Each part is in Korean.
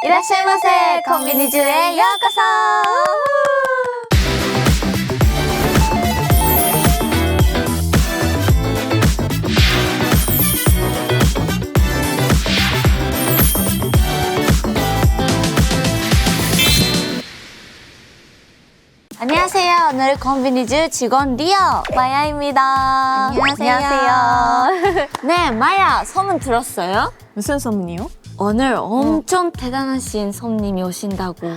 이라샤이마세 콤비니즈에 요코소. 안녕하세요. 오늘 콤비니즈 직원 리오 마야입니다. 안녕하세요. 네, 마야 소문 들었어요? 무슨 소문이요? 오늘 엄청 대단하신 손님이 오신다고.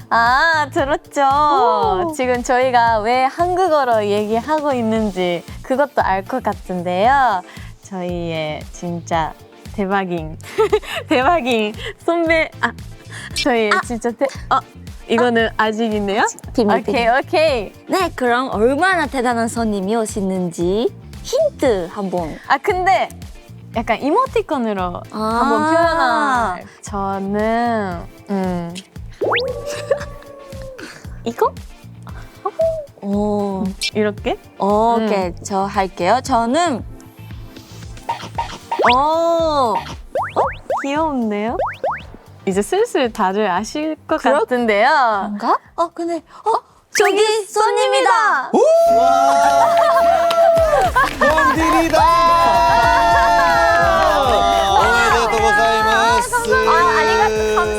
아, 들었죠. 지금 저희가 왜 한국어로 얘기하고 있는지 그것도 알 것 같은데요. 저희의 진짜 대박인 선배, 저희 진짜 이거는 아직이네요? 비밀. 오케이. 네, 그럼 얼마나 대단한 손님이 오시는지 힌트 한번. 근데 약간 이모티콘으로 한번 표현할. 저는 이거? 오, 이렇게? 오케이. 저 할게요. 저는 귀여운데요? 이제 슬슬 다들 아실 것 같은데요. 뭔가? 근데 저기 손님이다. 콤비니다. 오메데토 고자이마스.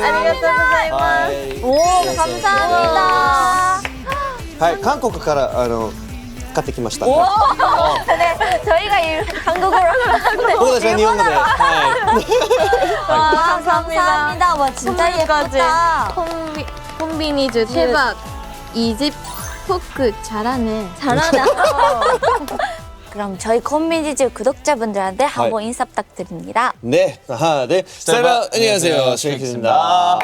아리가또 고자이마스. 오, 감사합니다. はい、韓国から買ってきました。 오, 네, 저희가 한국어로 하는데 僕たちは日本語で。は 감사합니다. 와, 진짜 예쁘다. 콤비니즈 대박. 이 집 포크 잘하네. 잘하네. 그럼 저희 콤비니즈 구독자분들한테 한번 인사 부탁드립니다.い。ね、네, 여러분 안녕하세요, 스트레이키즈입니다.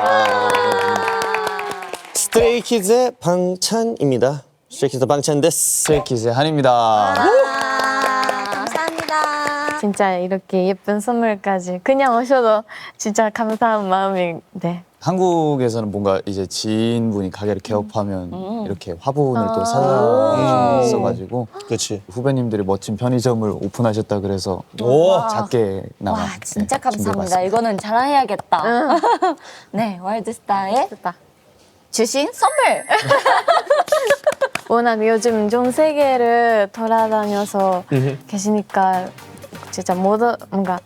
스트레이키즈의 방찬입니다. 스트레이키즈 방찬 데스. 스트레이키즈의 한입니다. 감사합니다. 진짜 이렇게 예쁜 선물까지 그냥 오셔도 진짜 감사한 마음이 한국에서는 뭔가 이제 지인분이 가게를 개업하면 이렇게 화분을 또 사다 있어가지고 그렇지. 후배님들이 멋진 편의점을 오픈하셨다 그래서 오. 작게나마 와, 진짜 감사합니다. 준비해봤습니다. 이거는 자랑해야겠다. 네, 월드스타에 주신 선물. 워낙 요즘 전 세계를 돌아다녀서 계시니까 진짜 뭔가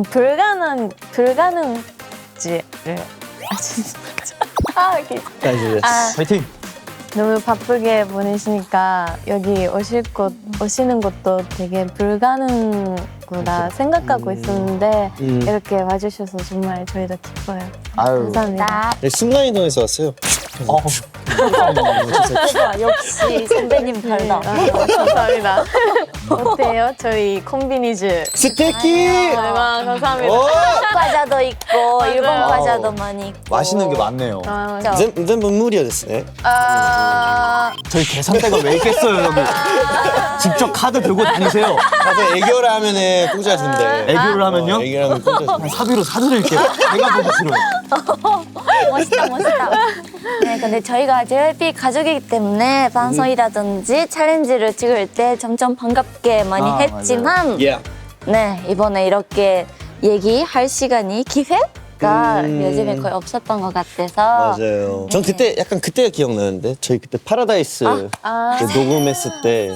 불가능지를 이렇게 파이팅! 너무 바쁘게 보내시니까 여기 오시는 것도 되게 불가능구나 생각하고 있었는데 이렇게 와주셔서 정말 저희도 기뻐요. 아유, 감사합니다. 네, 순간이동해서 왔어요. 역시 선배님 별다. 감사합니다. 어때요? 저희 콤비니즈. 스테이키. 와, 감사합니다. 오. 과자도 있고 일본 과자도 많이 있고. 맛있는 게 많네요. 전부無料ですね. 저희 계산대가 왜 있겠어요, 여기. 직접 카드 들고 다니세요. 가서 애교를 하면은 공짜 준대. 애교를 하면요? 애교를 하면 공짜 준대. 사비로 사드릴게요. 제가 보기 싫어요. 멋있다. 네, 근데 저희가 JYP 가족이기 때문에 방송이라든지 챌린지를 찍을 때 점점 반갑게 많이 했지만 예. 네, 이번에 이렇게 얘기할 시간이 기회가 요즘에 거의 없었던 것 같아서 맞아요. 전 그때 약간 그때가 기억나는데 저희 그때 파라다이스 이제 녹음했을 때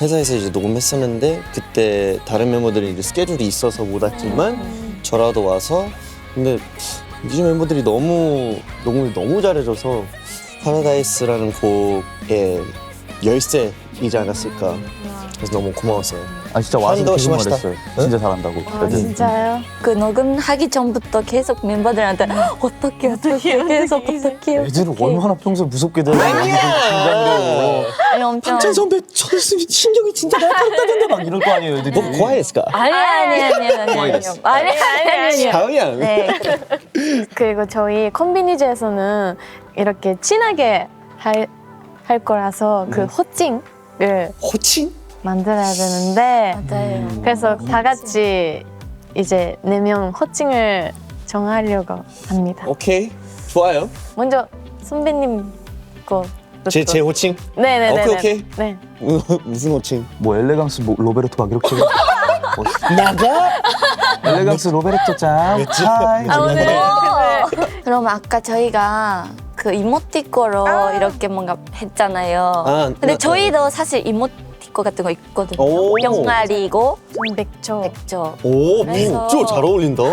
회사에서 이제 녹음했었는데 그때 다른 멤버들이 이제 스케줄이 있어서 못 왔지만 저라도 와서 근데 뮤직 멤버들이 녹음을 너무 잘해줘서 파라다이스라는 곡의 열쇠이지 않았을까. 그래서 너무 고마웠어요. 진짜 와서 한도 기분 심하시다. 말했어요. 진짜 잘한다고. 진짜요? 그 녹음하기 전부터 계속 멤버들한테 어떻게 애들은 얼마나 평소에 무섭게 대하고 아니 엄청 한찬 선배 저 신경이 진짜 날카롭다던데 막 이럴 거 아니에요, 애들이. 뭐 고아했을까? 아니. 자우야. 네. 그리고 저희 콤비니즈에서는 이렇게 친하게 할 거라서 그 호칭을 호칭? 만들어야 되는데 맞아요. 그래서 다 같이 이제 4명 호칭을 정하려고 합니다. 오케이. 좋아요. 먼저 선배님 거. 제 호칭? 네네네. 오케이. 네. 무슨 호칭? 뭐 엘레강스 로베르토 막 이렇게. 나가? 엘레강스 로베르토 짱. 그치? 하이. 오늘 그러면 아까 저희가 그 이모티콘으로 이렇게 뭔가 했잖아요. 근데 저희도 사실 이모티콘 같은 거 있거든요. 오. 병아리고 맥주. 맥주. 오, 그래서- 맥주 잘 어울린다.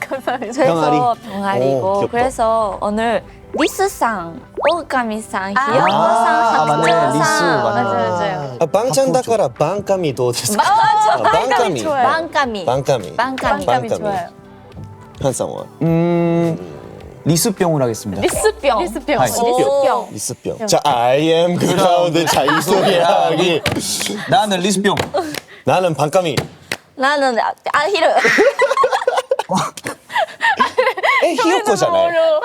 감사합니다. 병아리. 그래서 병아리고 오, 귀엽다. 그래서 오늘 리스상, 오가미상, 히요코상, 맞네. 학교상 리스 맞네. 맞아요. 아, 빵찬다카라 빵까미도 됐어. 빵까미. 좋아요. 빵까미. 빵까미. 빵까미. 빵감이 좋아요. 한상원. 리스병으로 하겠습니다. 리스병. 리스병. 하이. 리스병. 리스병. 자, I am 그라운드 자이소리하기. 나는 리스병. 나는 빵까미. 나는 아히르. 히요코잖아요.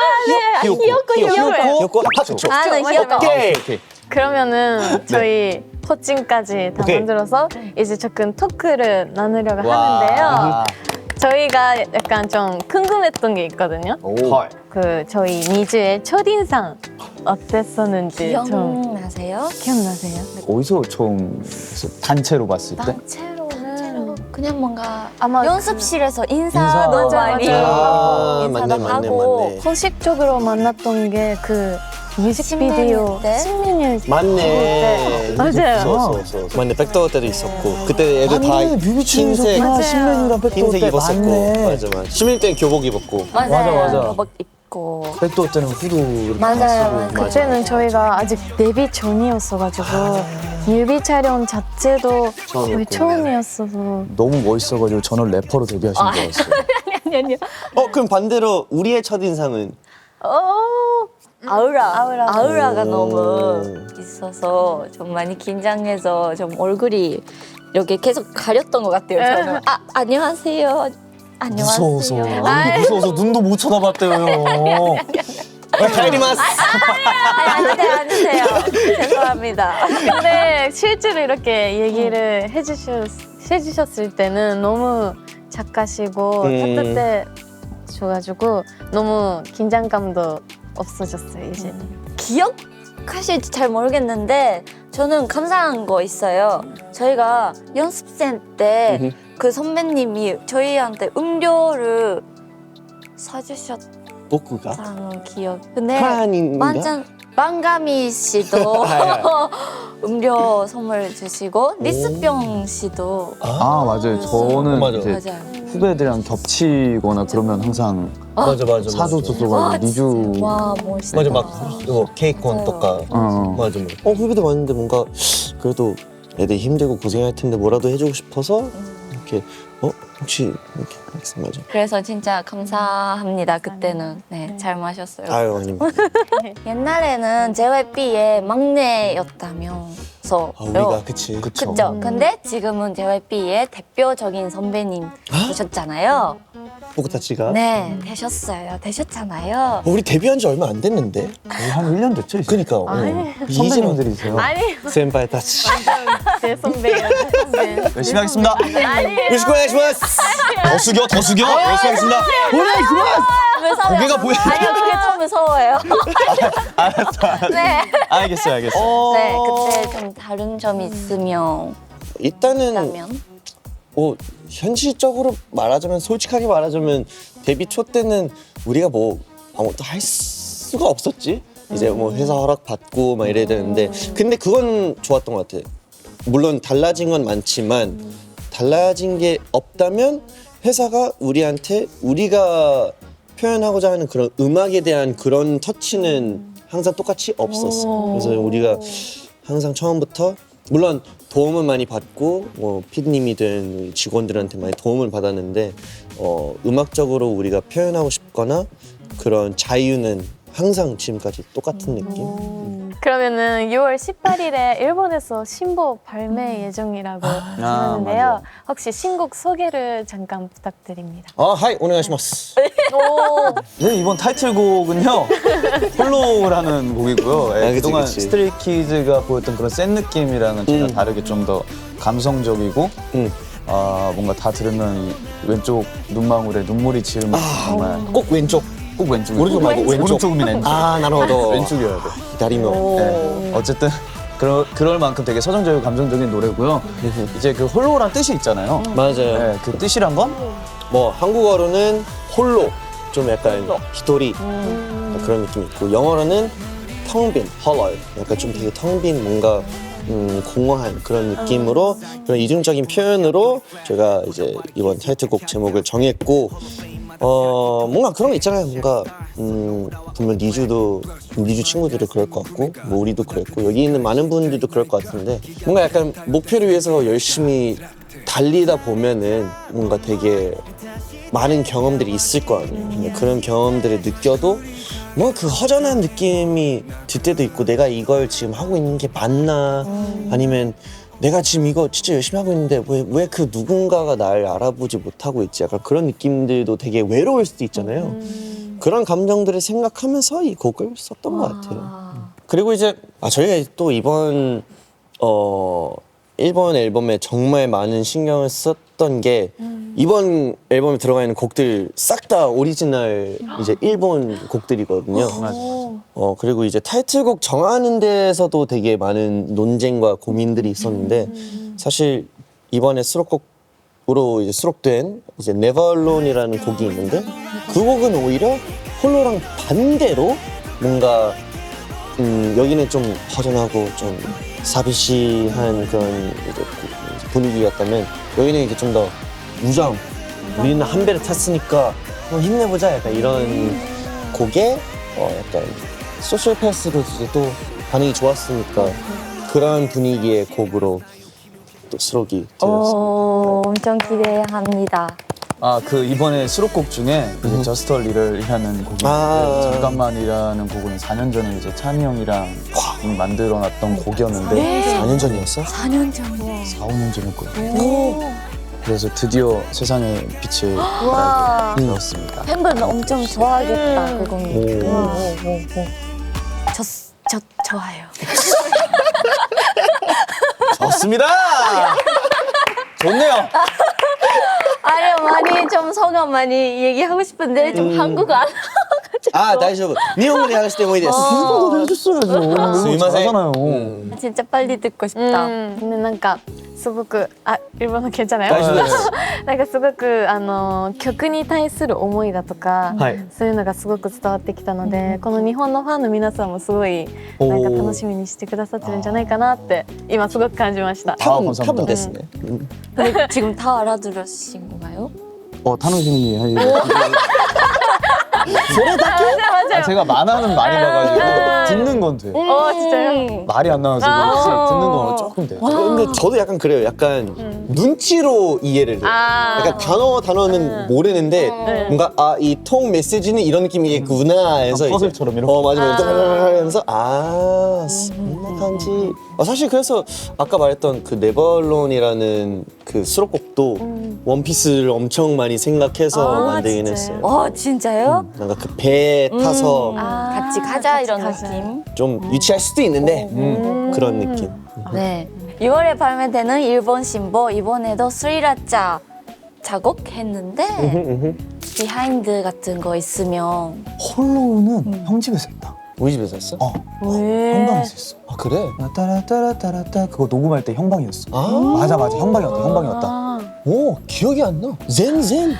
히요코. 하츠초. 나는 맞아, 맞아. 히요코. 오케이. 그러면 저희 포칭까지 다 오케이. 만들어서 이제 조금 토크를 나누려고 와. 하는데요. 저희가 약간 좀 궁금했던 게 있거든요. 헐. 그 저희 니즈의 첫인상 어땠었는지 좀 기억나세요? 기억나세요? 어디서 처음 단체로 봤을 때? 단체로는 그냥 뭔가 아마 연습실에서 인사도 인사. 많이 맞아요. 아, 인사도 맞네, 하고 맞네. 공식적으로 만났던 게 그 뮤직비디오 10년일 때? 10년일 맞네. 맞아요. 있었어. 맞네. 백도어 때도 있었고. 그때 애들 다 흰색 맞아요. 흰색 입었었고. 맞아. 10년 때는 교복 입었고. 맞아. 교복 입고. 백도 때는 후드 이렇게 맞아요. 그때는 저희가 아직 데뷔 전이었어가지고 뮤비 촬영 자체도 거의 처음이었어서 너무 멋있어가지고 저는 래퍼로 데뷔하신 줄 알았어요. 그럼 반대로 우리의 첫인상은? 아우라가 너무 있어서 좀 많이 긴장해서 좀 얼굴이 이렇게 계속 가렸던 것 같아요. 저는 안녕하세요. 안녕하세요. 무서워서 눈도 못 쳐다봤대요. 가리마스. 안 주세요. 죄송합니다. 근데 실제로 이렇게 얘기를 해주셨을 때는 너무 작가시고 따뜻해져가지고 너무 긴장감도 없어졌어요 이제. 기억하실지 잘 모르겠는데 저는 감사한 거 있어요. 저희가 연습생 때 그 선배님이 저희한테 음료를 사주셨다는 복구가? 기억. 근데 한인가? 완전 빵가미 씨도 음료 선물 주시고 리스병 씨도 아 맞아요. 저는 맞아. 이제 맞아요. 후배들이랑 겹치거나 그러면 항상 맞아. 사줘서 리주. 와 멋있다. 맞아, 막 이거 케이콘 또까. 맞아. 후배들 왔는데 뭔가 그래도 애들 힘들고 고생할 텐데 뭐라도 해주고 싶어서 이렇게 혹시 이렇게 맞아. 그래서 진짜 감사합니다. 그때는 잘 마셨어요. 아유 아닙니다. 옛날에는 JYP의 막내였다면서 우리가 그치. 그쵸? 근데 지금은 JYP의 대표적인 선배님 되셨잖아요. 복구타치가. 네, 되셨잖아요. 우리 데뷔한 지 얼마 안 됐는데. 거의 한 1년 됐죠? 이제? 그니까. 선배님들이세요. 아니 센파이 타치. 제 선배예요. 열심히 하겠습니다. 요시코 오네가시마스. 더 숙여. 열심히 하겠습니다. 오네가시마스. 고개가 보여. 아니요, 그게 좀 무서워요. 알았어. 네. 알겠어요. 네, 그때 좀 다른 점이 있으면 일단은 현실적으로 말하자면 솔직하게 말하자면 데뷔 초 때는 우리가 뭐 아무것도 할 수가 없었지. 이제 뭐 회사 허락 받고 막 이래야 되는데 근데 그건 좋았던 것 같아. 물론 달라진 건 많지만 달라진 게 없다면 회사가 우리한테 우리가 표현하고자 하는 그런 음악에 대한 그런 터치는 항상 똑같이 없었어. 그래서 우리가 항상 처음부터 물론 도움은 많이 받고 뭐 피디님이든 직원들한테 많이 도움을 받았는데 음악적으로 우리가 표현하고 싶거나 그런 자유는 항상 지금까지 똑같은 느낌. 그러면은 6월 18일에 일본에서 신곡 발매 예정이라고 들었는데요. 맞아요. 혹시 신곡 소개를 잠깐 부탁드립니다. 하이 오네가시마스. 네, 이번 타이틀곡은요 홀로라는 곡이고요. 그치, 그동안 그치. 스트레이키즈가 보였던 그런 센 느낌이랑은 제가 다르게 좀 더 감성적이고 뭔가 다 들으면 왼쪽 눈망울에 눈물이 지으면 정말 꼭 왼쪽. 꼭 왼쪽. 오른쪽 말고 왼쪽. 오른쪽이면 왼쪽. 나로도 왼쪽이어야 돼. 기다리며. 네. 어쨌든 그럴 만큼 되게 서정적이고 감성적인 노래고요. 이제 그 홀로란 뜻이 있잖아요. 맞아요. 네, 그 뜻이란 건 뭐 한국어로는 홀로 좀 약간 히토리 그런 느낌이 있고 영어로는 텅빈, 헐럴 약간 좀 되게 텅 빈 뭔가 공허한 그런 느낌으로 그런 이중적인 표현으로 제가 이제 이번 타이틀곡 제목을 정했고 뭔가 그런 거 있잖아요. 뭔가 분명 니주 친구들이 그럴 것 같고 뭐 우리도 그랬고 여기 있는 많은 분들도 그럴 것 같은데 뭔가 약간 목표를 위해서 열심히 달리다 보면은 뭔가 되게 많은 경험들이 있을 거 아니에요. 근데 그런 경험들을 느껴도 뭔가 그 허전한 느낌이 들 때도 있고 내가 이걸 지금 하고 있는 게 맞나 아니면 내가 지금 이거 진짜 열심히 하고 있는데 왜 그 누군가가 날 알아보지 못하고 있지? 약간 그런 느낌들도 되게 외로울 수도 있잖아요. 그런 감정들을 생각하면서 이 곡을 썼던 것 같아요. 그리고 이제 저희가 또 이번 일본 앨범에 정말 많은 신경을 썼던 게 이번 앨범에 들어가 있는 곡들 싹 다 오리지널 이제 일본 곡들이거든요. 그리고 이제 타이틀곡 정하는 데에서도 되게 많은 논쟁과 고민들이 있었는데 사실 이번에 수록곡으로 이제 수록된 이제 Never Alone이라는 곡이 있는데 그 곡은 오히려 홀로랑 반대로 뭔가 여기는 좀 허전하고 좀 사비시한 그런 이제 분위기였다면 여기는 이제 좀 더 우정 우리는 한 배를 탔으니까 한번 힘내보자 약간 이런 곡에 약간 소셜패스도 이제 또 반응이 좋았으니까 그런 분위기의 곡으로 또 수록이 되었습니다. 엄청 기대합니다. 그 이번에 수록곡 중에 이제 Just a Little이라는 곡이 있는데 잠깐만이라는 곡은 4년 전에 이제 찬이 형이랑 만들어놨던 곡이었는데 4년 전이었어? 4년 전이요. 4, 5년 전일 거예요. 그래서 드디어 세상의 빛을 알게 되었습니다. 팬분은 엄청 좋아하겠다 그거는. 저 좋아요. 좋습니다. 좋네요. 아니 많이 좀 성함 많이 얘기하고 싶은데 좀 한국어 안 다이쇼브 니혼語で話してもいいです 일본어로 해줬어야죠. 스미마셍. 잘하잖아요. 진짜 빨리 듣고 싶다. 근데 なんかすごく일본어 괜찮아요? 大丈夫ですなんかすごく曲に対する思いだとか、はいそういうのがすごく伝わってきたので、この日本のファンの皆さんもすごいなんか楽しみにしてくださってるんじゃないかなって今すごく感じました。 多分ですね 근데 지금 다 알아들으신 건가요? 타노시니 맞아요. 제가 만화는 많이 봐가지고 듣는 건 돼. 진짜요? 말이 안 나와서 그렇지 듣는 건 조금 돼. 근데 저도 약간 그래요. 약간 눈치로 이해를 해요. 약간 단어는 모르는데 뭔가 이 통 메시지는 이런 느낌이겠구나 해서 이제 퍼즐처럼 이렇게. 맞아 하면서 생각한지 사실 그래서 아까 말했던 그 네버론이라는 그 수록곡도 원피스를 엄청 많이 생각해서 만들긴 진짜요? 했어요. 진짜요? 뭔가 그 배에 타서 같이 가자 같이 이런 가자. 느낌. 좀 유치할 수도 있는데 그런 느낌. 네. 6월에 발매되는 일본 신보 이번에도 스리라짜 작곡했는데 비하인드 같은 거 있으면 홀로우는 형 집에서 했다. 우리 집에서 했어? 형방에서 했어. 아 그래? 따라따라따라따 그거 녹음할 때 형방이었어. 아 맞아 형방이었다. 오 기억이 안 나. 젠. 젠.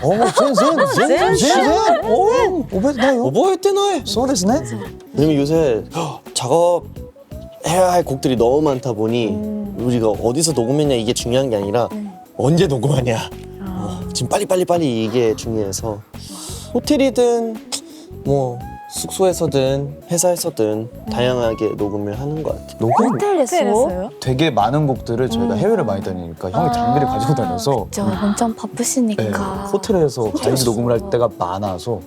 오 오베나요? 오버했대나요? 소데스네. 왜냐면 요새 작업해야 할 곡들이 너무 많다 보니 우리가 어디서 녹음했냐 이게 중요한 게 아니라 언제 녹음하냐. 지금 빨리 이게 중요해서 호텔이든 뭐 숙소에서든 회사에서든 다양하게 녹음을 하는 것 같아요. 녹음 호텔에서? 되게 많은 곡들을 저희가 해외를 많이 다니니까 형이 장비를 가지고 다녀서 저 엄청 네, 바쁘시니까. 호텔에서 가이드 녹음을 할 때가 많아서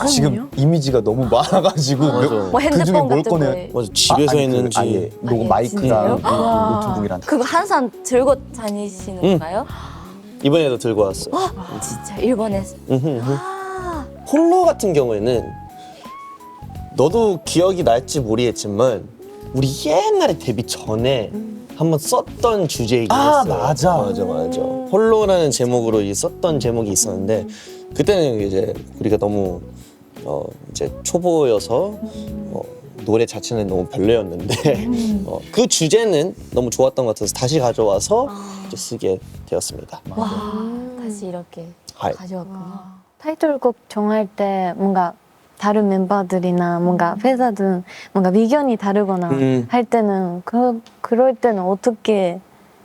지금 이미지가 너무 많아가지고 맞아. 뭐 핸드폰 그중에 뭘 같은 꺼내? 거에. 맞아 집에서 했는지 아예 녹음 아예 마이크랑 진짜요? 노트북이랑 다. 그거 항상 들고 다니시는 건가요? 이번에도 들고 왔어. 진짜 일본에서. 홀로 같은 경우에는 너도 기억이 날지 모르겠지만 우리 옛날에 데뷔 전에 한번 썼던 주제이긴 했어요. 맞아. 홀로라는 제목으로 썼던 제목이 있었는데 그때는 이제 우리가 너무 이제 초보여서 노래 자체는 너무 별로였는데 그 주제는 너무 좋았던 것 같아서 다시 가져와서 이제 쓰게 되었습니다. 와, 다시 이렇게 하이. 가져왔구나. 타이틀곡 정할 때 뭔가 다른 멤버들이나 뭔가 회사든 뭔가 의견이 다르거나 할 때는 그럴 때는 어떻게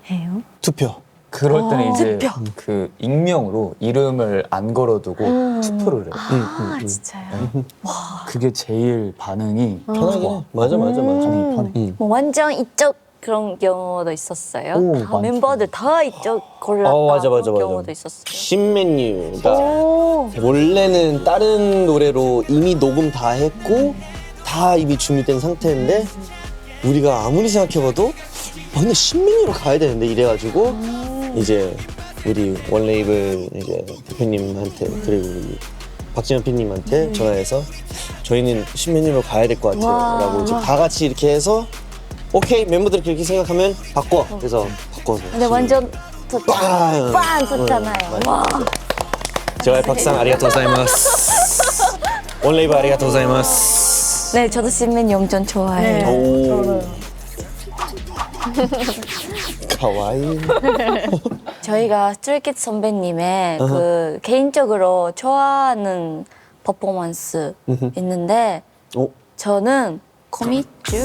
해요? 투표. 그럴 때는 이제 투표. 그 익명으로 이름을 안 걸어두고 투표를 해요. 아 진짜요? 그게 제일 반응이 편하긴 해. 맞아. 반응이 편해. 뭐 완전 이쪽 그런 경우도 있었어요. 오, 다 많죠. 멤버들 다 이쪽 골랐다 맞아. 그런 경우도 있었어요. 신메뉴가 오. 원래는 다른 노래로 이미 녹음 다 했고 다 이미 준비된 상태인데 우리가 아무리 생각해봐도 근데 신메뉴로 가야 되는데 이래가지고 이제 우리 원레이블 이제 대표님한테 그리고 우리 박진현 PD님한테 전화해서 저희는 신메뉴로 가야 될 것 같아요 라고 이제 다 같이 이렇게 해서 오케이 멤버들이 그렇게 생각하면 바꿔 그래서 바꿔서 근데 완전 빵! 빵 좋잖아요. 와. 저의 박상 아리가토 고자이마스 원레이블 아리가토 고자이마스 네, 저도 신메뉴 엄청 좋아해요. 오 가와이 저희가 스트레이키즈 선배님의 그 개인적으로 좋아하는 퍼포먼스 있는데 저는 거미줄.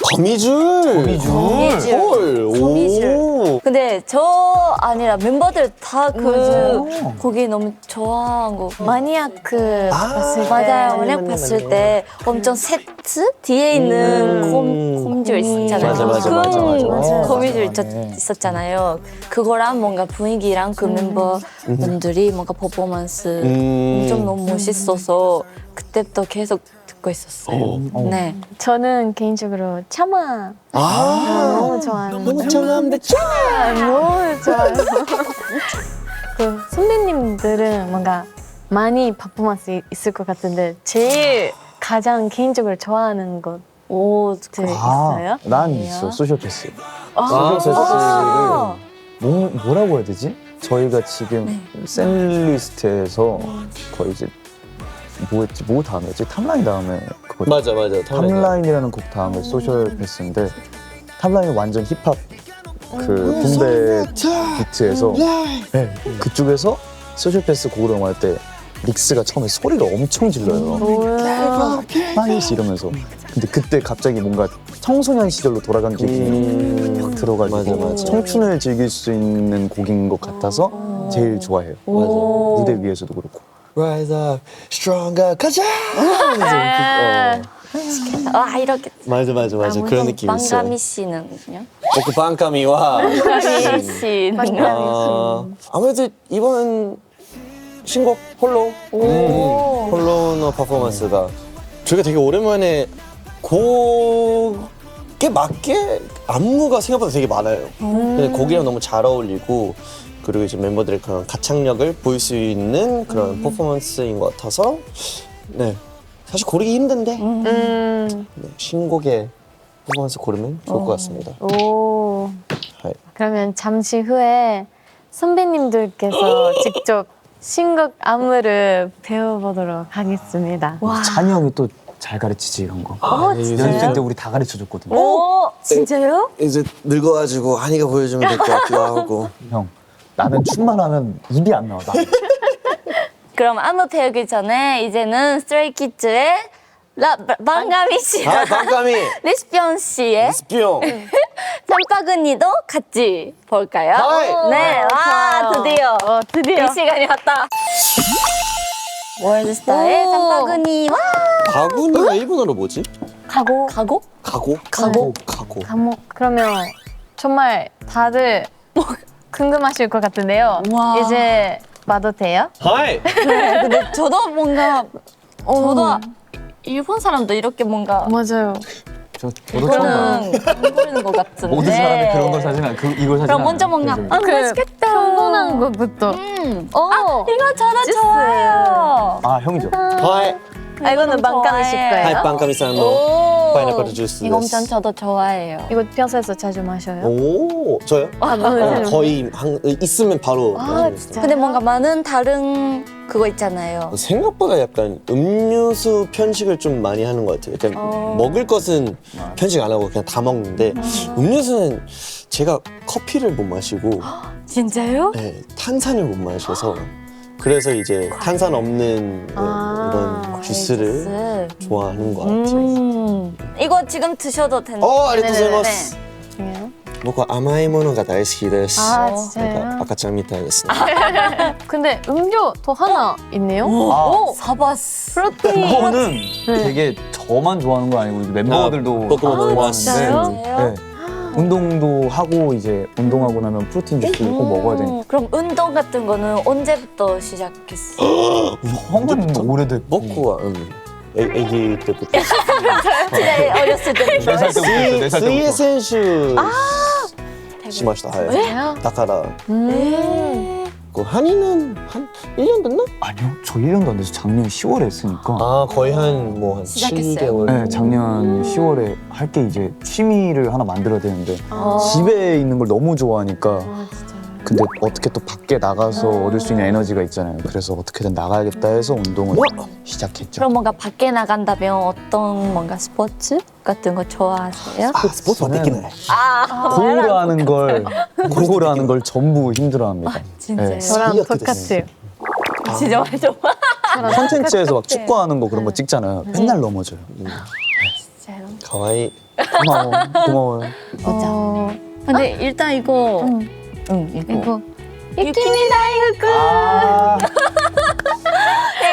거미줄 헐 거미줄. 오. 근데 저 아니라 멤버들 다 그 곡이 너무 좋아한 거. 마니아크 봤을 때 맞아요. 만약 봤을 때 엄청 세트 뒤에 있는 거미줄 있었잖아요. 맞아. 맞아요. 거미줄 네. 있었잖아요. 그거랑 뭔가 분위기랑 그 멤버분들이 뭔가 퍼포먼스 엄청 너무 멋있어서 그때부터 계속 듣고 있었어요. 네. 저는 개인적으로 차마 너무 좋아하는데 너무 좋아하는데 너무 좋아요. 그 선배님들은 뭔가 많이 퍼포먼스 있을 것 같은데 제일 가장 개인적으로 좋아하는 것 있어요? 난 있어. 소셜패스. 소셜패스를 뭐라고 해야 되지? 저희가 지금 샌리스트에서 거의 이제 뭐 다음이었지? 탑라인 다음에 그거 맞아 탑라인이라는 곡 다음에 소셜패스인데 탑라인은 완전 힙합 그 붐배 비트에서 네, 그쪽에서 소셜패스 곡을 응할 때 릭스가 처음에 소리를 엄청 질러요. 나이스 이러면서. 근데 그때 갑자기 뭔가 청소년 시절로 돌아간 기분이 확 들어가지고 맞아. 청춘을 즐길 수 있는 곡인 것 같아서 제일 좋아해요. 무대 위에서도 그렇고. Rise up, stronger, 가자! 이렇게. 맞아. 그런 느낌 있어. 방가미 씨는요? 그 방카미와 방가미 씨는 아무래도 이번 신곡 홀로너 퍼포먼스가 저희가 되게 오랜만에 곡에 맞게 안무가 생각보다 되게 많아요. 근데 곡이랑 너무 잘 어울리고 그리고 이제 멤버들의 그런 가창력을 보일 수 있는 그런 퍼포먼스인 것 같아서 네 사실 고르기 힘든데 네, 신곡의 퍼포먼스 고르면 좋을 것 같습니다. 오. 네. 그러면 잠시 후에 선배님들께서 직접 신곡 안무를 배워보도록 하겠습니다. 찬이 형이 또 잘 가르치지 이런 거. 진짜요? 연습생 때 우리 다 가르쳐줬거든요. 오, 진짜요? 이제 늙어가지고 한이가 보여주면 될 것 같기도 하고 형, 나는 춤만 하면 입이 안 나와. 나. 그럼 안무 배우기 전에 이제는 스트레이키즈의 방가미 씨랑 방카미 리스피온 씨의 스피용 짬바구니도 같이 볼까요? 하이! 네, 와 드디어 드디어. 이 시간이 왔다. 월드스타의 오. 짬바구니 와 가구니가 일본어로 뭐지? 가고. 가고? 가고. 그러면 정말 다들 궁금하실 것 같은데요. 와. 이제 봐도 돼요? 하이! 네, 근데 저도 뭔가 저도 일본 사람도 이렇게 뭔가 맞아요. 저도 처음 봐요. 보이는 것 같은데 모든 사람이 그런 걸 사진 이걸 사진 그럼 먼저 뭔가 맛있겠다 평범한 것부터. 이거 저도 좋아해요. 아 형이죠. 하이! 이거는 방가미 씨 하이 거예요? 방카미산노 오. 파인애플 주스 이거 엄청 저도 좋아해요. 이거 평소에서 자주 마셔요? 오 저요? 거의 있으면 바로 진짜. 근데 뭔가 많은 다른 그거 있잖아요. 생각보다 약간 음료수 편식을 좀 많이 하는 것 같아요. 그러니까 먹을 것은 편식 안 하고 그냥 다 먹는데 음료수는 제가 커피를 못 마시고 진짜요? 네, 탄산을 못 마셔서 그래서 이제 탄산 없는 네, 아, 이런 과일 주스를 주스. 좋아하는 것 같아요. 이거 지금 드셔도 된다. 아리가토 네네네. 중요해요? 僕は甘いものが大好きです。 아 なんか 진짜요? 赤ちゃんみたいですね。 근데 음료 더 하나 있네요? 아, 사바스. 프로틴 이거는 네. 되게 저만 좋아하는 거 아니고 멤버들도僕も飲みます。 진짜요? 네. 운동도 하고 이제 운동하고 나면 프로틴 주스 꼭 먹어야 되니까. 그럼 운동 같은 거는 언제부터 시작했어? 형은 오래됐고. 僕は、애기 때부터. 진짜 어렸을 때부터. 4살 때부터 했어요. 4살水泳 때부터. 選手しました。はい。 진짜요? だから、 그 한이는 한 1년 됐나? 아니요, 저 1년도 안 돼서 작년 10월에 했으니까. 아, 거의 한 시작했어요? 7개월. 네, 작년 10월에 할 게 이제 취미를 하나 만들어야 되는데 아. 집에 있는 걸 너무 좋아하니까 아 진짜요? 근데 어떻게 또 밖에 나가서 얻을 수 있는 에너지가 있잖아요. 그래서 어떻게든 나가야겠다 해서 운동을 시작했죠. 그럼 뭔가 밖에 나간다면 어떤 뭔가 스포츠 같은 거 좋아하세요? 스포츠가できない. 고구려 하는 걸 고구려 하는 걸 전부 힘들어합니다. 진짜요? 네. 저랑 스피어크 똑같아요. 진짜 완전 콘텐츠에서 막 축구하는 거 그런 거 찍잖아요. 맨날 넘어져요. 진짜요. かわいい. 고마워, 고마워요. 보자. 근데 일단 이거 이거 유키미 다이그크 아,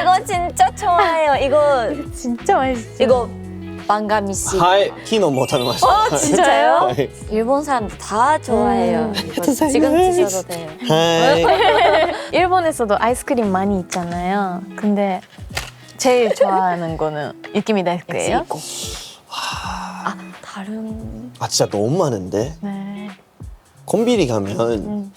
이거 진짜 좋아해요. 이거 진짜 맛있죠? 이거 망가미씨. はい。昨日も食べました. 진짜요? はい。 일본 사람들 다 좋아해요. 이거 지금 드셔도 돼요. はい。 일본에서도 아이스크림 많이 있잖아요. 근데 제일 좋아하는 거는 유키미 다이스크예요? 아 다른 아, 진짜 너무 많은데. 네. 콤비니 가면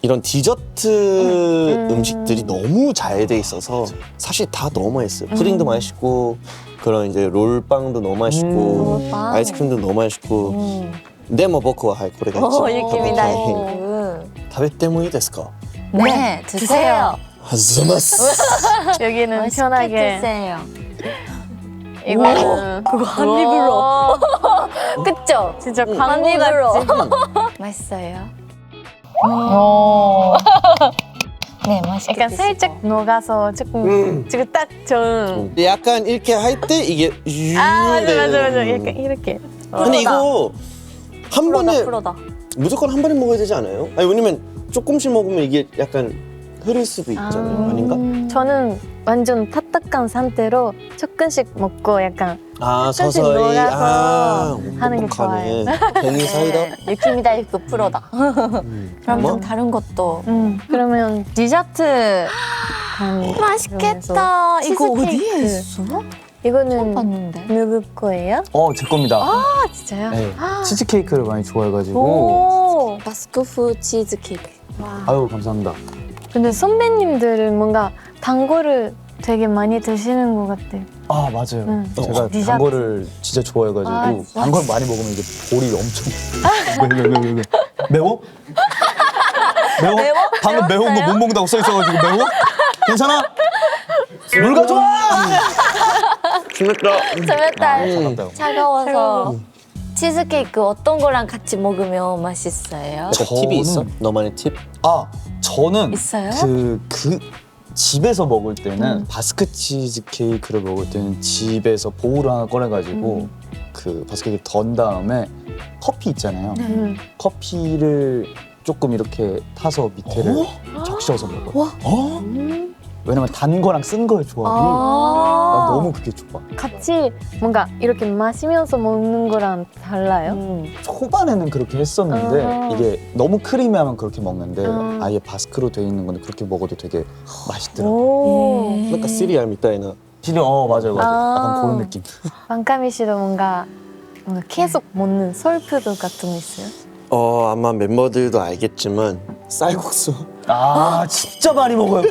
이런 디저트 음식들이 너무 잘 돼 있어서 사실 다 너무 맛있어요. 푸딩도 맛있고 그런 이제 롤빵도 너무 맛있고 롤빵. 아이스크림도 너무 맛있고. でも僕ははいこれが一番 유키미 食べたい 다이그. 食べてもいいですか? 네 드세요. あざます. 여기는 맛있게 편하게 드세요. 이거는 그거 한 입으로. 그쵸? 진짜 한 광고 입으로. 같지? 맛있어요. 네 맛있게 약간 드세요. 살짝 녹아서 조금 지금 딱 좋은 약간 이렇게 할 때 이게 아 맞아 약간 이렇게 근데 이거 한 번에 프로다. 무조건 한 번에 먹어야 되지 않아요? 아니 왜냐면 조금씩 먹으면 이게 약간 흐를 수도 있잖아요. 아닌가? 저는 완전 타딱한 상태로 조금씩 먹고 약간 아 조금씩 서서히 녹아서 하는 게 뻑뻑하네. 괜히 사이다. 유키미 다이그 프로다. 그럼 뭐? 좀 다른 것도. 그러면 디저트 맛있겠다. 이거 치즈케이크. 어디에 있어? 이거는 봤는데. 누구 거예요? 제 겁니다. 아 진짜요? 네, 치즈케이크를 많이 좋아해가지고. 오 바스크푸 치즈 케이크. 아유 감사합니다. 근데 선배님들은 뭔가 단 거를 되게 많이 드시는 것 같아요. 아 맞아요. 제가 디저트. 단 거를 진짜 좋아해가지고 아, 진짜? 단 걸 많이 먹으면 이게 볼이 엄청 왜? 매워? 매워? 방금 매운 거 못 먹는다고 써 있어가지고 매워? 괜찮아? 물 가져와! 재밌다. 재밌다. 차가워서. 치즈케이크 어떤 거랑 같이 먹으면 맛있어요? 팁이 있어? 저는- 너만의 팁? 아 저는 있어요? 그 집에서 먹을 때는 바스크 치즈 케이크를 먹을 때는 집에서 보울을 하나 꺼내가지고 그 바스크 케이크 던 다음에 커피 있잖아요. 커피를 조금 이렇게 타서 밑에를 적셔서 먹어요. 왜냐면 단 거랑 쓴 거의 조합이 난 너무 그게 좋아. 같이 뭔가 이렇게 마시면서 먹는 거랑 달라요? 초반에는 그렇게 했었는데 아. 이게 너무 크리미하면 그렇게 먹는데 아. 아예 바스크로 돼 있는 건데 그렇게 먹어도 되게 맛있더라고. 오. 뭔가 시리얼 みたいな. 진짜 맞아요. 아. 약간 그런 느낌. 왕카미 씨도 뭔가 계속 먹는 솔푸드 같은 거 있어요? 아마 멤버들도 알겠지만 쌀국수. 아 진짜 많이 먹어요.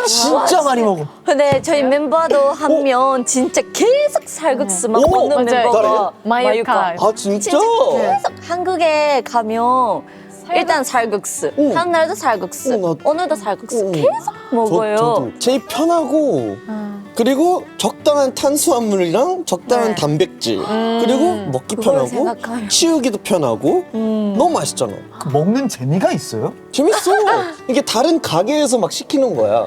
진짜 많이 먹어. 근데 저희 멤버도 한 명 진짜 계속 쌀국수만 오, 먹는 맞아요. 멤버가 마유카. 아 진짜? 계속 한국에 가면 일단 쌀국수. 오. 다음 날도 쌀국수. 오, 나- 오늘도 쌀국수. 오. 계속 먹어요. 저도 제일 편하고 그리고 적당한 탄수화물이랑 적당한 네. 단백질 그리고 먹기 그걸 편하고 생각하면. 치우기도 편하고 너무 맛있잖아. 그 먹는 재미가 있어요? 재밌어. 이게 다른 가게에서 막 시키는 거야.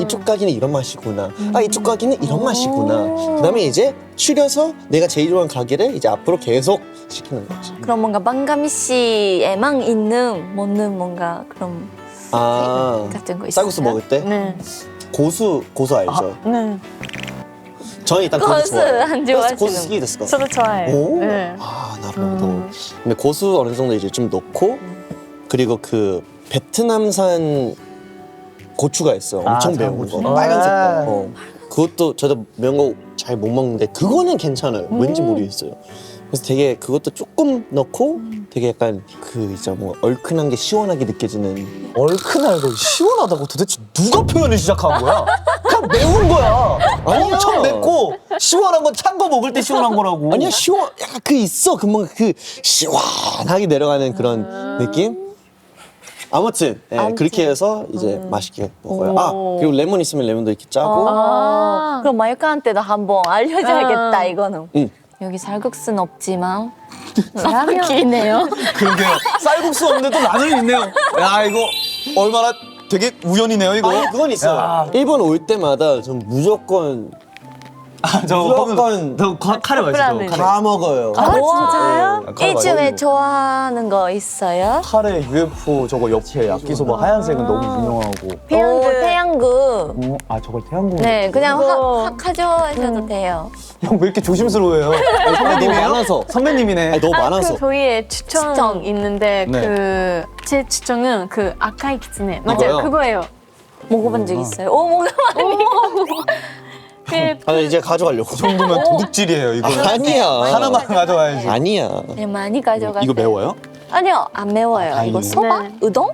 이쪽 가게는 이런 맛이구나. 이쪽 가게는 이런 맛이구나. 그다음에 이제 추려서 내가 제일 좋아하는 가게를 이제 앞으로 계속 시키는 거지. 그럼 뭔가 망가미 씨에만 있는 먹는 뭔가 그런 같은 거 있어요? 쌀국수 먹을 때 네. 고수 알죠? 네. 저는 일단 고수 고수 좋아해요. 안 좋아하시는 고수 스키 됐을까? 저도 좋아해요. 오. 네. 나도. 근데 고수 어느 정도 이제 좀 넣고 그리고 그 베트남산 고추가 있어. 엄청 매운 거. 고추. 빨간 색깔. 아. 그것도 저도 매운 거 잘 못 먹는데 그거는 괜찮아요. 왠지 모르겠어요. 그래서 되게 그것도 조금 넣고 되게 약간 그 이제 뭐 얼큰한 게 시원하게 느껴지는. 얼큰하고 시원하다고 도대체 누가 표현을 시작한 거야? 그냥 매운 거야. 아니야. 엄청 맵고 시원한 건 찬 거 먹을 때 시원한 거라고. 아니야 시원 약간 그 있어 그 뭔가 그 시원하게 내려가는 그런 느낌. 아무튼, 그렇게 해서 이제 맛있게 먹어요. 그리고 레몬 있으면 레몬도 이렇게 짜고. 그럼 마유카한테도 한번 알려줘야겠다 이거는. 응. 여기 쌀국수는 없지만 라면이 있네요. 그러게요. 쌀국수 없는데도 라면이 있네요. 야 이거 얼마나 되게 우연이네요 이거. 아니 그건 있어요. 야. 일본 올 때마다 전 무조건 무조건 카레 맛있죠. 다 먹어요. 진짜요? 카레 일주일에 맛있죠. 좋아하는 거 있어요? 카레 UFO 저거 옆에 야끼소바 하얀색은 너무 유명하고. 태양구. 저걸 태양궁. 네, 그냥 그거- 가져가셔도 돼요. 형 왜 이렇게 조심스러워해요? 너무 선배님이에요? 많아서. 선배님이네. 아니, 너무 많아서. 그 저희의 추천, 추천. 있는데 네. 제 추천은 그 아카이 키츠네. 이거요? 맞아요. 그거예요. 먹어본 적 있어요? 이제 가져가려고. 이 정도면 도둑질이에요 이거. 아니야. 하나만 가져와야지. 아니야. 네, 많이 가져가세요. 이거 매워요? 아니요, 안 매워요. 이거 다행이네. 소바? 네. 우동?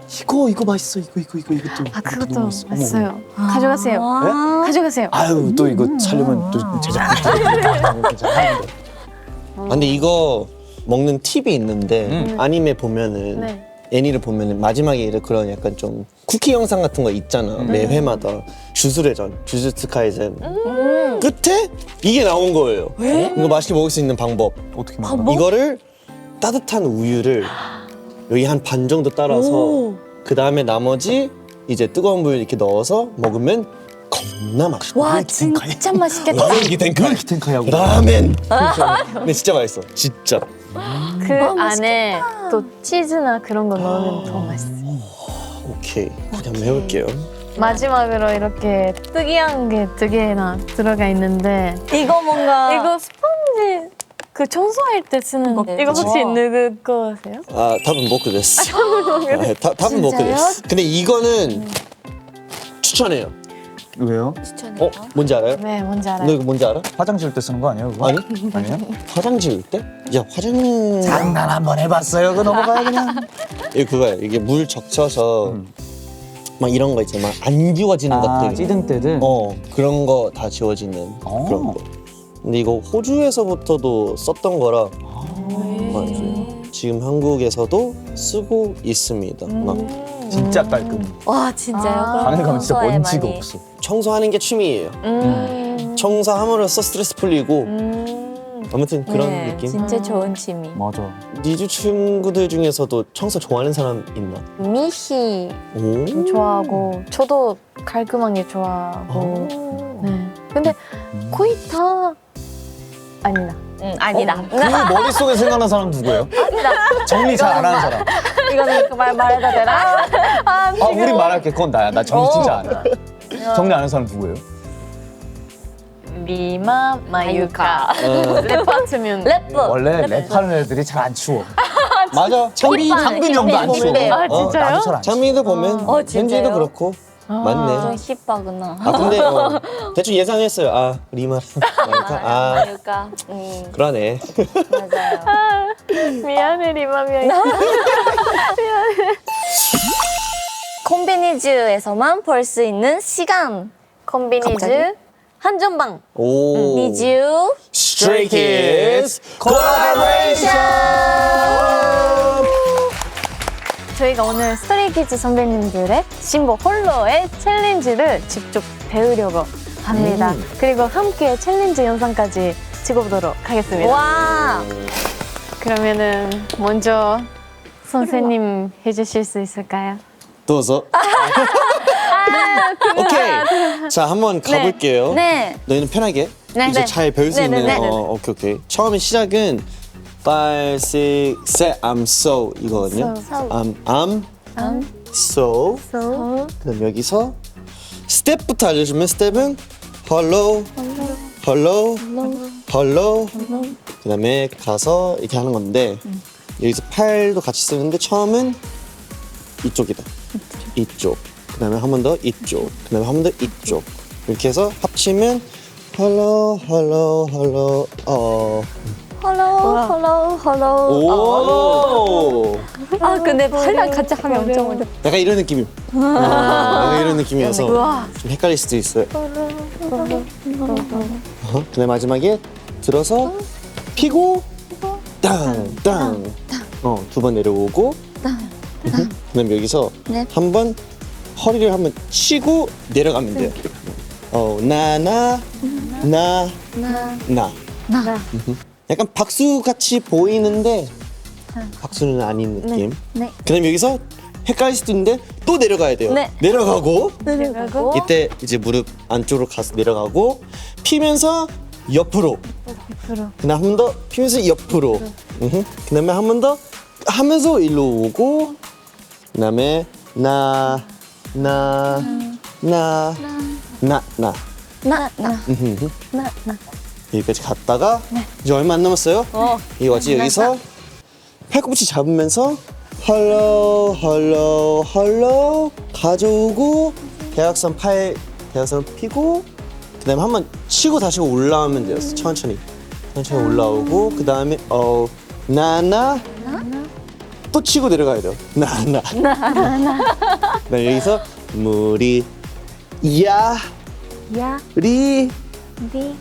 이거 맛있어. 이것도. 그것도 너무 맛있어. 맛있어요. 가져가세요. 아. 가져가세요. 아유 또 이거 살려면 또 제작비 괜찮은데. 근데 이거 먹는 팁이 있는데 아니메 보면은 네. 애니를 보면은 마지막에 이런 그런 약간 좀 쿠키 영상 같은 거 있잖아. 매 회마다 주술회전, 주주츠 카이센 끝에 이게 나온 거예요. 이거 맛있게 먹을 수 있는 방법. 어떻게 먹어? 이거를 따뜻한 우유를 여기 한 반 정도 따라서 그 다음에 나머지 이제 뜨거운 물 이렇게 넣어서 먹으면 겁나 맛있어. 와, 진짜 맛있겠다. 기텐카야고 라멘. 근데 진짜 맛있어. 진짜. 그 안에 또 치즈나 그런 거 넣으면 더 맛있어요. 오케이. 그냥 매울게요. 마지막으로 이렇게 특이한 게 2개나 들어가 있는데 이거 뭔가 이거 스펀지 그 청소할 때 쓰는 거. 네. 이거 혹시 그쵸. 누구 거세요? 답은 먹게 됐어. 답은 먹게 진짜요? 됐어. 근데 이거는 추천해요. 왜요? 추천해요. 뭔지 알아요? 네, 뭔지 너 알아요. 이거 뭔지 알아? 화장실 때 쓰는 거 아니에요? 그거? 아니? 아니에요? 화장 지울 때? 야 화장 장난 한번 해봤어요. 그거 넘어가요 그냥. 이거 그거야. 이게 물 적셔서 막 이런 거 있잖아. 막 안 지워지는 것들. 찌든 때든. 그런 거 다 지워지는 그런 거. 근데 이거 호주에서부터도 썼던 거라 맞아요. 지금 한국에서도 쓰고 있습니다. 막 진짜 깔끔. 와, 진짜요? 그럼 방에 가면 진짜 평소에 먼지가 많이. 없어. 청소하는 게 취미예요. 청소함으로써 스트레스 풀리고 아무튼 그런 네, 느낌. 진짜 좋은 취미. 맞아. 니주 친구들 중에서도 청소 좋아하는 사람 있나? 미희 오. 좋아하고 저도 깔끔한 게 좋아하고. 네. 근데 거의 다 아니다. 아니다. 그 머릿속에 생각나는 사람 누구예요? 정리 잘 안 하는 사람. 이거는 말해도 되나? 우리 말할게. 그건 나야. 나 정리 진짜 안 해. 정리 안 하는 사람 누구예요? 리마 마유카. 어, 랩 래퍼. 원래 랩하는 애들이 잘 안 치워. 맞아. 창빈이 형도 안 치워. 힙합. 아, 진짜요? 나도 잘안 치워. 장민이도 보면 진짜요? 현진이도 그렇고 좀 맞네. 힙하구나. 근데 대충 예상했어요. 리마. 그러니까 그러네. 맞아요. 미안해 리마 미안. 콤비니즈에서만 볼 수 있는 시간. 콤비니즈 갑자기? 한정방. 오. 니즈 Stray Kids Collaboration. 저희가 오늘 스트레이키즈 선배님들의 신곡 홀로의 챌린지를 직접 배우려고 합니다. 그리고 함께 챌린지 영상까지 찍어보도록 하겠습니다. 와. 그러면은 먼저 선생님 해주실 수 있을까요? どうぞ. 오케이. 자, 한번 가볼게요. 네. 너희는 편하게 네. 이제 네. 잘 배울 수 네, 네, 있는 네. 오케이. 처음에 시작은 5, 6, 7 I'm so 이거거든요. So. I'm so. 그다음 여기서 스텝부터 알려주면 스텝은 hello, 그다음에 가서 이렇게 하는 건데 여기서 팔도 같이 쓰는데 처음은 이쪽이다. 이쪽. 그다음에 한 번 더 이쪽. 그다음에 한 번 더 이쪽. 이렇게 해서 합치면 hello. 오. 아 근데 팔랑 같이 하면 엄청 어렵다. 약간 이런 느낌이. 약간 이런 느낌이어서 좀 헷갈릴 수도 있어요. 그다음에 마지막에 들어서 피고 땅. 두 번 내려오고. 그다음에 여기서 네. 한번 허리를 한번 치고 내려가면 돼요. 나. 약간 박수 같이 보이는데 박수는 아닌 느낌. 네. 그다음 여기서 헷갈릴 수도 있는데 또 내려가야 돼요. 네. 내려가고 내려가고. 이때 이제 무릎 안쪽으로 가서 내려가고 피면서 옆으로. 그다음 한 번 더 피면서 옆으로. 그다음에 한 번 더 하면서 일로 오고. 그다음에 나. 여기까지 갔다가 이제 얼마 안 남았어요. 이거지 여기서 팔꿈치 잡으면서 헐로 가져오고 대각선 피고 그다음에 한번 치고 다시 올라오면 돼요. 천천히 올라오고 그다음에 나나 또 치고 내려가야 돼요. 나나 그다음에 여기서 무리 리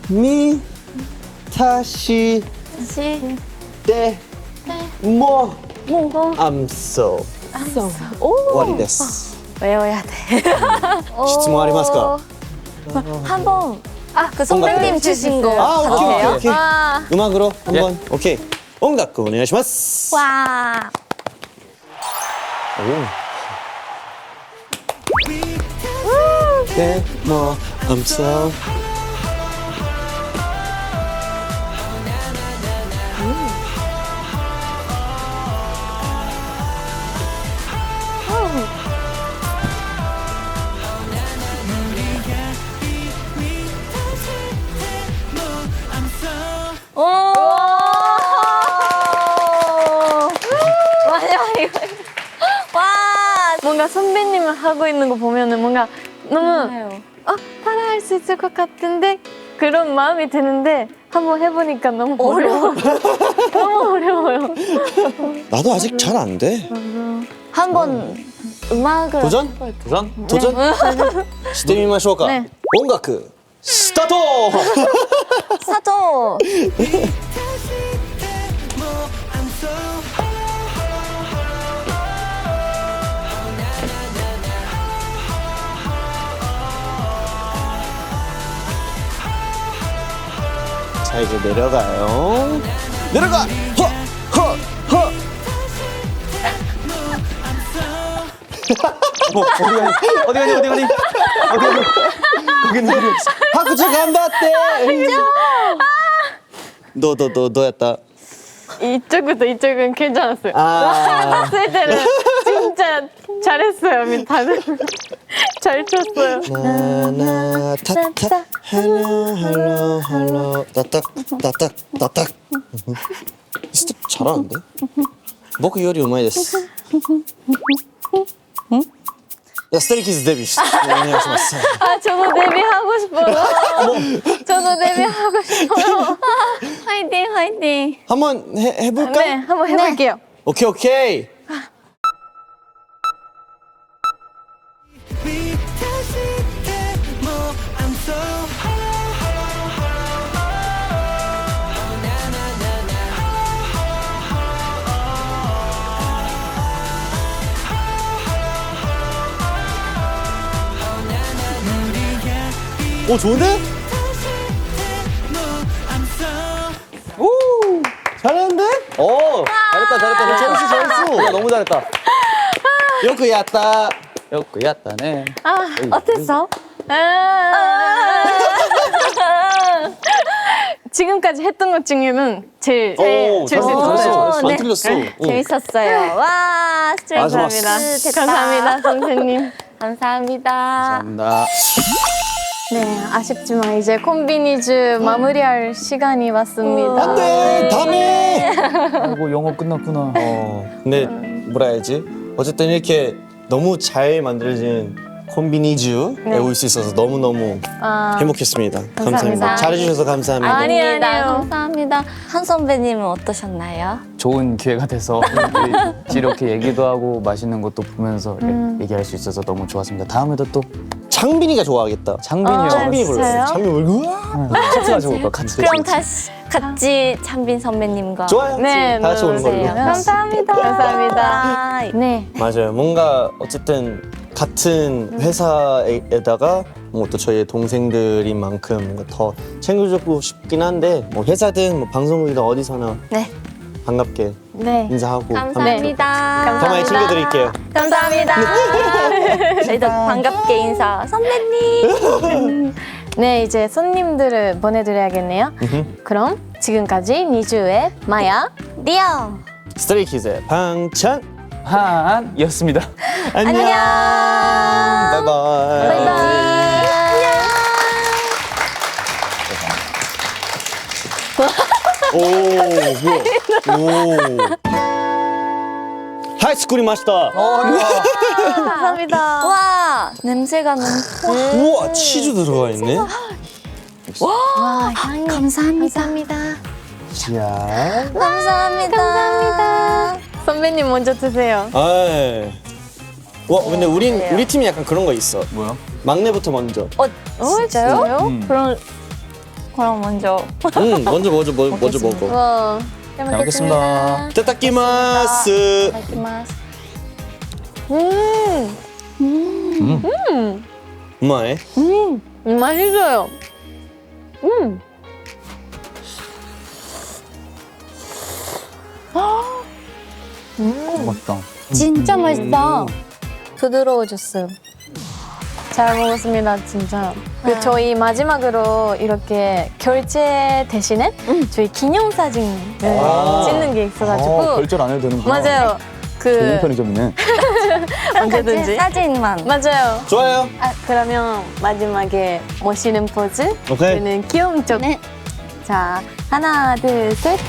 미 다시 모 I'm so 와리 데스. 외워야 돼. 질문ありますか? 한번 그 선배님 주신 거 오케이 봐도 돼요? 오케이. 음악으로 한번 오케이.音楽 お願いします. 와. 네, 뭐 I'm so 오. 마지막에 와. 뭔가 선배님을 하고 있는 거 보면은 뭔가 너무 따라할 수 있을 것 같은데 그런 마음이 드는데 한번 해보니까 너무 어려워. 너무 어려워요. 나도 아직 잘 안 돼. 한번 음악을 도전? 도전?してみましょうか. 네. 音楽 스타트! 사도. 자 이제 내려가요. 내려가! 허! 어디 가니? 거기는 하쿠초 간다떼. 너였다. 이쪽부터 이쪽은 괜찮았어요. 아. 했을 때는 진짜 잘했어요. 다들 잘 쳤어요. 나나 타타 헬로 따딱 스텝 잘하는데?僕よりうまいです. 야, 스트레이키즈 데뷔 네, 안녕하십니까. 아, 저도 데뷔하고 싶어요. 저도 데뷔하고 싶어요. 화이팅. 한번 해볼까? 네, 한번 해볼게요. 오케이. 오 좋은데? 오 잘하는데? 오 잘했다 잘했어. 야, 너무 잘했다. 요크 야따. 요크 야따네. 아, 어땠어? 지금까지 했던 것 중에는 제일 줄 수 있었어요. 안 틀렸어. 재밌었어요. 와, 스트레스 감사합니다. 감사합니다, 선생님. 감사합니다. 감사합니다. 네, 아쉽지만 이제 콤비니즈 마무리할 시간이 왔습니다. 안돼 다음에. 아이고 영어 끝났구나. 근데 뭐라 해야지? 어쨌든 이렇게 너무 잘 만들어진 콤비니즈에 올 수 있어서 너무너무 행복했습니다. 감사합니다. 잘해주셔서 감사합니다. 아니에요. 감사합니다. 한 선배님은 어떠셨나요? 좋은 기회가 돼서 같이 이렇게 얘기도 하고 맛있는 것도 보면서 얘기할 수 있어서 너무 좋았습니다. 다음에도 또 창빈이가 좋아하겠다. 창빈이 창빈이 형 불렀어요. 진짜요? 창빈이 불렀어. 같이 가지고 올까? 같이. 그럼 다시 같이 찬빈 선배님과 좋아요. 네, 다 같이 오는 걸로. 감사합니다. 감사합니다. 네. 맞아요. 뭔가 어쨌든 같은 회사에다가 뭐 또 저희의 동생들인 만큼 뭔가 더 챙겨주고 싶긴 한데 뭐 회사든 뭐 방송국이든 어디서나 네. 반갑게 네. 인사하고 감사합니다. 더 많이 챙겨드릴게요. 감사합니다. 저희도 반갑게 인사. 선배님. 네, 이제 손님들을 보내드려야겠네요. 그럼 지금까지 니주의 마야. 리오. 스트레이키즈의 방찬 한이었습니다. 안녕. 바이바이. 바이바이. 오 뭐야? 오. 하이스쿨이 맛있다. 감사합니다. 와, 냄새가 너무. 우와 치즈 들어가 있네. 와, 향이. 감사합니다. 이야. 감사합니다. 선배님 먼저 드세요. 아이. 와 근데 우리 팀이 약간 그런 거 있어. 뭐야? 막내부터 먼저. 진짜요? 그럼 그럼 먼저. 먼저 먹어. 와, 잘 먹겠습니다. 떼따끼마스. 이타다키마스. 엄마의 맛있어요. 고맙다. 진짜 맛있다. 부드러워졌어요. 잘 먹었습니다, 진짜. 그리고 저희 마지막으로 이렇게 결제 대신에 저희 기념사진을 찍는 게 있어가지고. 결제를 안 해도 되는구나. 맞아요. 좋은 편의점이네. 언제든지. 사진만. 맞아요. 좋아요. 그러면 마지막에 멋있는 포즈. 오케이. 저는 귀여운 쪽. 네. 자, 하나, 둘, 셋.